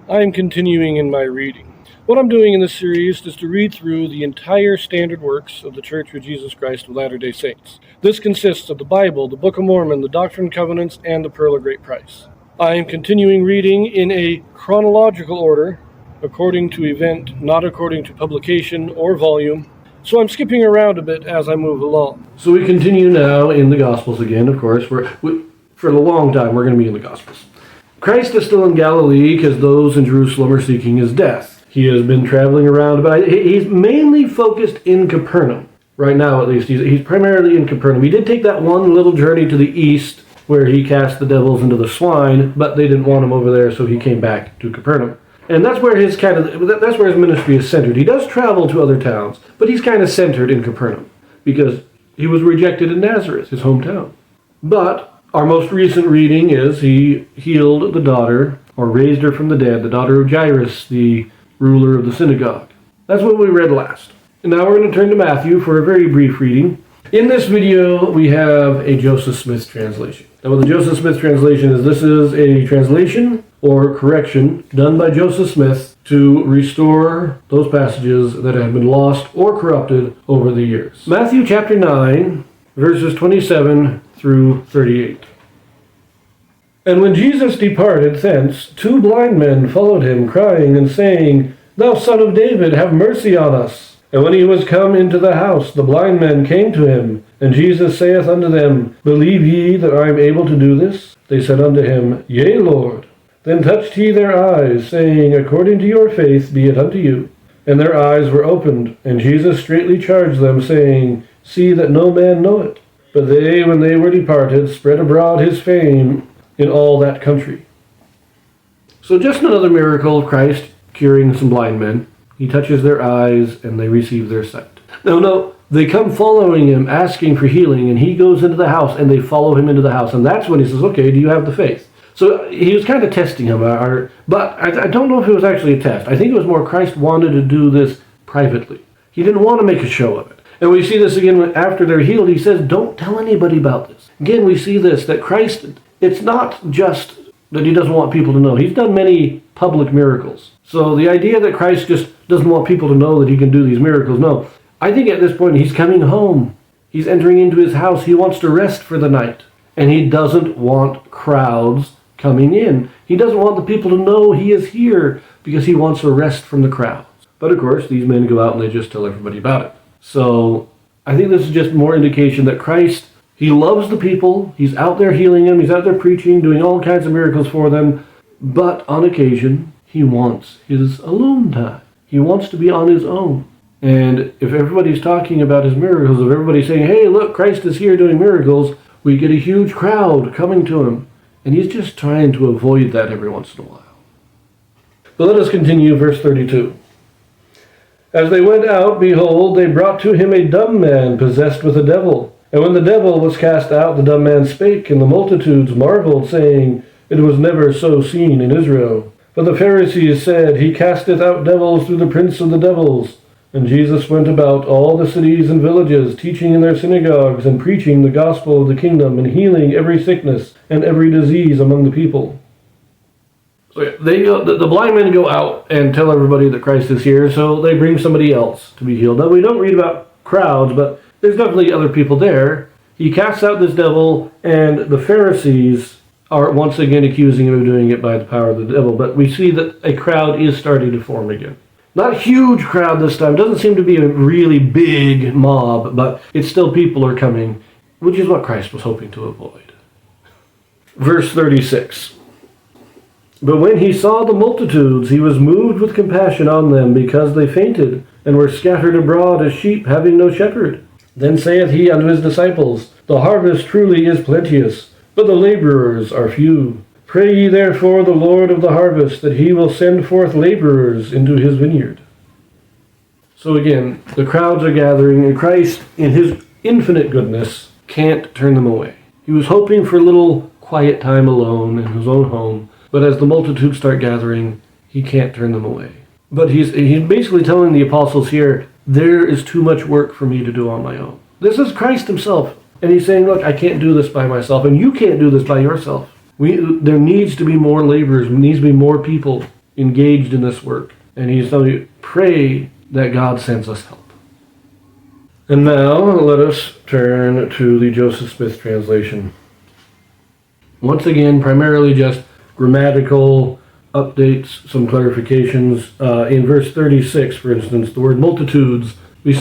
I am continuing in my reading. What I'm doing in this series is to read through the entire standard works of the Church of Jesus Christ of Latter-day Saints. This consists of the Bible, the Book of Mormon, the Doctrine and Covenants, and the Pearl of Great Price. I am continuing reading in a chronological order, according to event, not according to publication or volume, so I'm skipping around a bit as I move along. So we continue now in the Gospels again, of course. For a long time we're going to be in the Gospels. Christ is still in Galilee because those in Jerusalem are seeking his death. He has been traveling around, but he's mainly focused in Capernaum. Right now, at least, he's primarily in Capernaum. He did take that one little journey to the east where he cast the devils into the swine, but they didn't want him over there, so he came back to Capernaum. And that's where his ministry is centered. He does travel to other towns, but he's kind of centered in Capernaum because he was rejected in Nazareth, his hometown. But our most recent reading is he healed the daughter, or raised her from the dead, the daughter of Jairus, the ruler of the synagogue. That's what we read last. And now we're going to turn to Matthew for a very brief reading. In this video, we have a Joseph Smith translation. Now, what the Joseph Smith translation is, this is a translation or correction done by Joseph Smith to restore those passages that have been lost or corrupted over the years. Matthew chapter 9, verses 27 through 38. And when Jesus departed thence, 2 blind men followed him, crying and saying, Thou Son of David, have mercy on us. And when he was come into the house, the blind men came to him. And Jesus saith unto them, Believe ye that I am able to do this? They said unto him, Yea, Lord. Then touched he their eyes, saying, According to your faith be it unto you. And their eyes were opened. And Jesus straitly charged them, saying, See that no man know it. But they, when they were departed, spread abroad his fame in all that country. So just another miracle of Christ curing some blind men. He touches their eyes, and they receive their sight. No, they come following him, asking for healing, and he goes into the house, and they follow him into the house. And that's when he says, okay, do you have the faith? So he was kind of testing him, but I don't know if it was actually a test. I think it was more Christ wanted to do this privately. He didn't want to make a show of it. And we see this again after they're healed. He says, don't tell anybody about this. Again, we see this, that Christ, it's not just that he doesn't want people to know. He's done many public miracles. So the idea that Christ just doesn't want people to know that he can do these miracles, no. I think at this point he's coming home. He's entering into his house. He wants to rest for the night. And he doesn't want crowds coming in. He doesn't want the people to know he is here because he wants a rest from the crowds. But of course, these men go out and they just tell everybody about it. So I think this is just more indication that Christ, he loves the people. He's out there healing them. He's out there preaching, doing all kinds of miracles for them. But on occasion, he wants his alone time. He wants to be on his own. And if everybody's talking about his miracles, if everybody's saying, hey, look, Christ is here doing miracles, we get a huge crowd coming to him. And he's just trying to avoid that every once in a while. But let us continue, verse 32. As they went out, behold, they brought to him a dumb man possessed with a devil. And when the devil was cast out, the dumb man spake, and the multitudes marveled, saying, It was never so seen in Israel. But the Pharisees said, He casteth out devils through the prince of the devils. And Jesus went about all the cities and villages, teaching in their synagogues, and preaching the gospel of the kingdom, and healing every sickness and every disease among the people. So the blind men go out and tell everybody that Christ is here, so they bring somebody else to be healed. Now, we don't read about crowds, but there's definitely other people there. He casts out this devil, and the Pharisees are once again accusing him of doing it by the power of the devil. But we see that a crowd is starting to form again. Not a huge crowd this time. It doesn't seem to be a really big mob, but it's still people are coming, which is what Christ was hoping to avoid. Verse 36. But when he saw the multitudes, he was moved with compassion on them, because they fainted, and were scattered abroad as sheep having no shepherd. Then saith he unto his disciples, The harvest truly is plenteous, but the laborers are few. Pray ye therefore the Lord of the harvest, that he will send forth laborers into his vineyard. So again, the crowds are gathering, and Christ, in his infinite goodness, can't turn them away. He was hoping for a little quiet time alone in his own home, but as the multitudes start gathering, he can't turn them away. But he's basically telling the apostles here, there is too much work for me to do on my own. This is Christ himself. And he's saying, look, I can't do this by myself, and you can't do this by yourself. There needs to be more laborers. There needs to be more people engaged in this work. And he's telling you, pray that God sends us help. And now let us turn to the Joseph Smith translation. Once again, primarily just grammatical updates, some clarifications. In verse 36, for instance, the word multitudes, we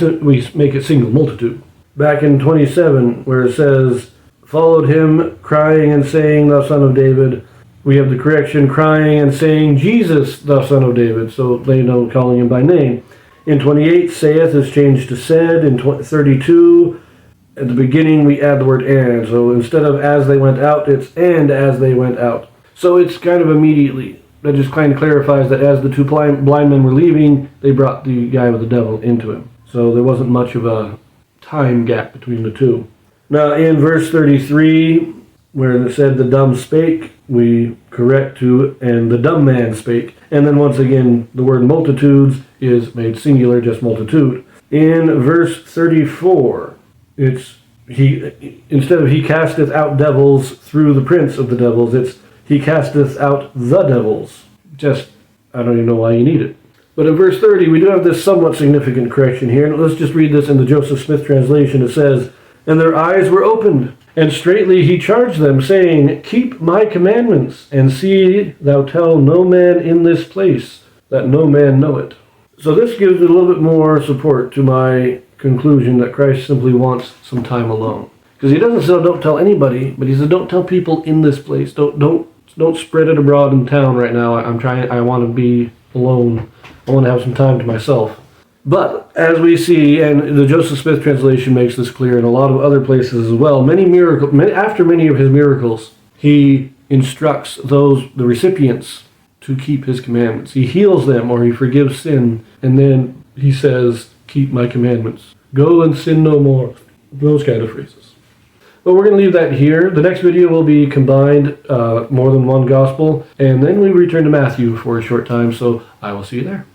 make it single, multitude. Back in 27, where it says, followed him, crying and saying, thou son of David, we have the correction, crying and saying, Jesus, thou son of David. So they know calling him by name. In 28, saith is changed to said. In 32, at the beginning we add the word and. So instead of as they went out, it's and as they went out. So it's kind of immediately. That just kind of clarifies that as the two blind men were leaving, they brought the guy with the devil into him. So there wasn't much of a time gap between the two. Now in verse 33, where it said the dumb spake, we correct to and the dumb man spake. And then once again, the word multitudes is made singular, just multitude. In verse 34, it's instead of he casteth out devils through the prince of the devils, it's he casteth out the devils. Just, I don't even know why you need it. But in verse 30, we do have this somewhat significant correction here. And let's just read this in the Joseph Smith translation. It says, and their eyes were opened, and straightly he charged them, saying, keep my commandments, and see thou tell no man in this place, that no man know it. So this gives a little bit more support to my conclusion that Christ simply wants some time alone. Because he doesn't say don't tell anybody, but he says don't tell people in this place. Don't spread it abroad in town right now. I want to be alone. I want to have some time to myself. But as we see, and the Joseph Smith translation makes this clear in a lot of other places as well, after many of his miracles, he instructs the recipients to keep his commandments. He heals them or he forgives sin, and then he says, keep my commandments. Go and sin no more. Those kind of phrases. But we're going to leave that here. The next video will be combined more than one gospel, and then we return to Matthew for a short time, so I will see you there.